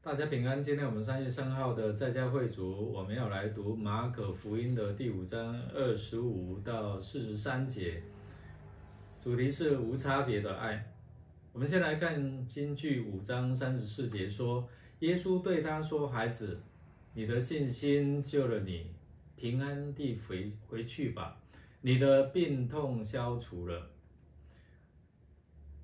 大家平安。今天我们3月3号的在家会主，我们要来读马可福音的第5章25到43节，主题是无差别的爱。我们先来看金句5章34节说，耶稣对他说：“孩子，你的信心救了你，平安地回去吧，你的病痛消除了。”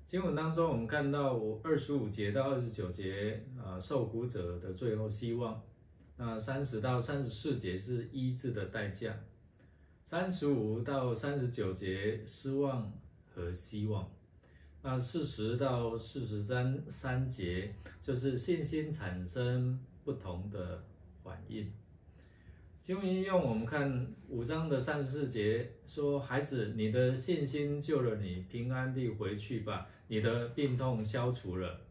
经文当中，我们看到25节到29节，受苦者的最后希望。那30到34节是医治的代价，35到39节失望和希望。那40到43节就是信心产生不同的反应。经文应用我们看5章的34节说：“孩子，你的信心救了你，平安地回去吧，你的病痛消除了。”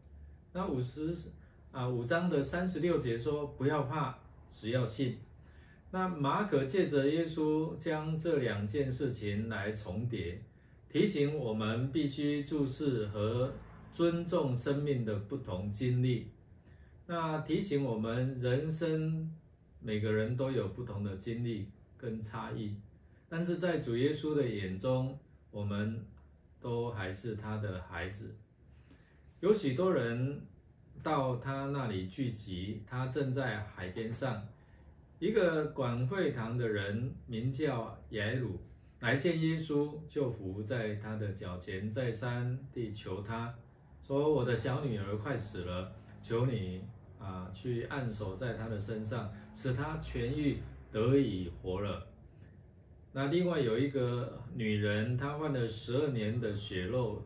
那5章的36节说：“不要怕，只要信。”那马可借着耶稣将这2件事情来重叠，提醒我们必须注视和尊重生命的不同经历。那提醒我们人生每个人都有不同的经历跟差异，但是在主耶稣的眼中，我们都还是他的孩子。有许多人到他那里聚集，他正在海边上。一个管会堂的人名叫雅鲁，来见耶稣，就伏在他的脚前，再三地求他说：“我的小女儿快死了，求你去按手在他的身上，使他痊愈，得以活了。”那另外有一个女人，她患了12年的血漏，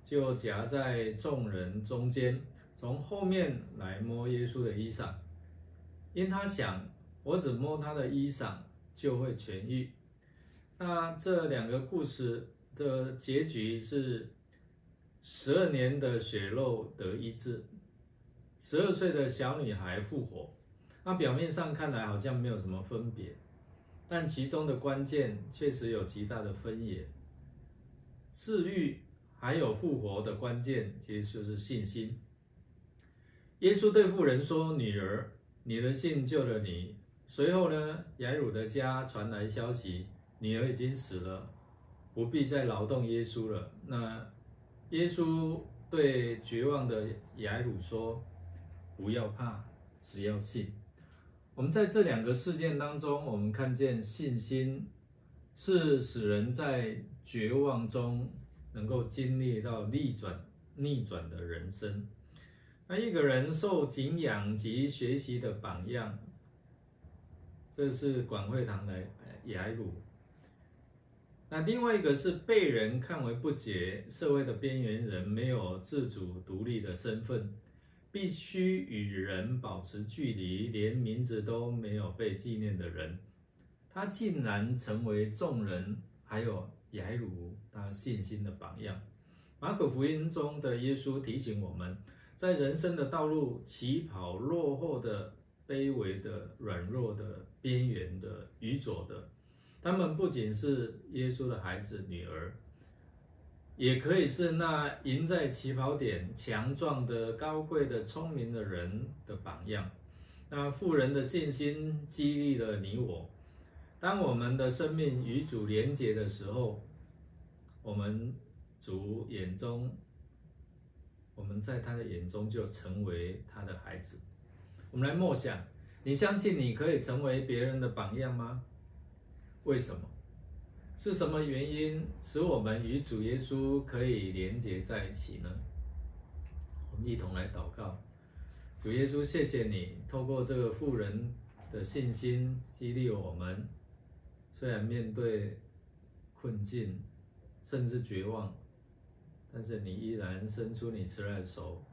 就夹在众人中间，从后面来摸耶稣的衣裳，因她想，我只摸他的衣裳就会痊愈。那这2个故事的结局是12年的血漏得医治，12岁的小女孩复活。那表面上看来好像没有什么分别，但其中的关键确实有极大的分野。治愈还有复活的关键其实就是信心。耶稣对妇人说：“女儿，你的信救了你。”随后呢，雅鲁的家传来消息，女儿已经死了，不必再劳动耶稣了。那耶稣对绝望的雅鲁说：“不要怕，只要信。”我们在这2个事件当中，我们看见信心是使人在绝望中能够经历到逆转的人生。那一个人受敬仰及学习的榜样，这是管会堂的雅鲁。那另外一个是被人看为不洁、社会的边缘人，没有自主独立的身份，必须与人保持距离，连名字都没有被纪念的人，他竟然成为众人还有雅鲁他信心的榜样。马可福音中的耶稣提醒我们，在人生的道路起跑落后的、卑微的、软弱的、边缘的、愚拙的，他们不仅是耶稣的孩子、女儿，也可以是那赢在起跑点、强壮的、高贵的、聪明的人的榜样。那富人的信心激励了你我。当我们的生命与主连结的时候，我们在他的眼中就成为他的孩子。我们来默想，你相信你可以成为别人的榜样吗？为什么？是什么原因使我们与主耶稣可以连结在一起呢？我们一同来祷告。主耶稣，谢谢你透过这个妇人的信心激励我们，虽然面对困境甚至绝望，但是你依然伸出你慈爱的手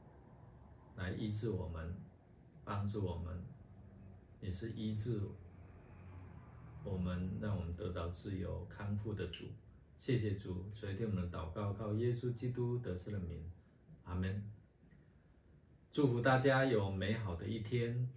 来医治我们，帮助我们。你是医治我们，让我们得着自由康复的主。谢谢主，垂听我们的祷告，靠耶稣基督得胜的名，阿们。祝福大家有美好的一天。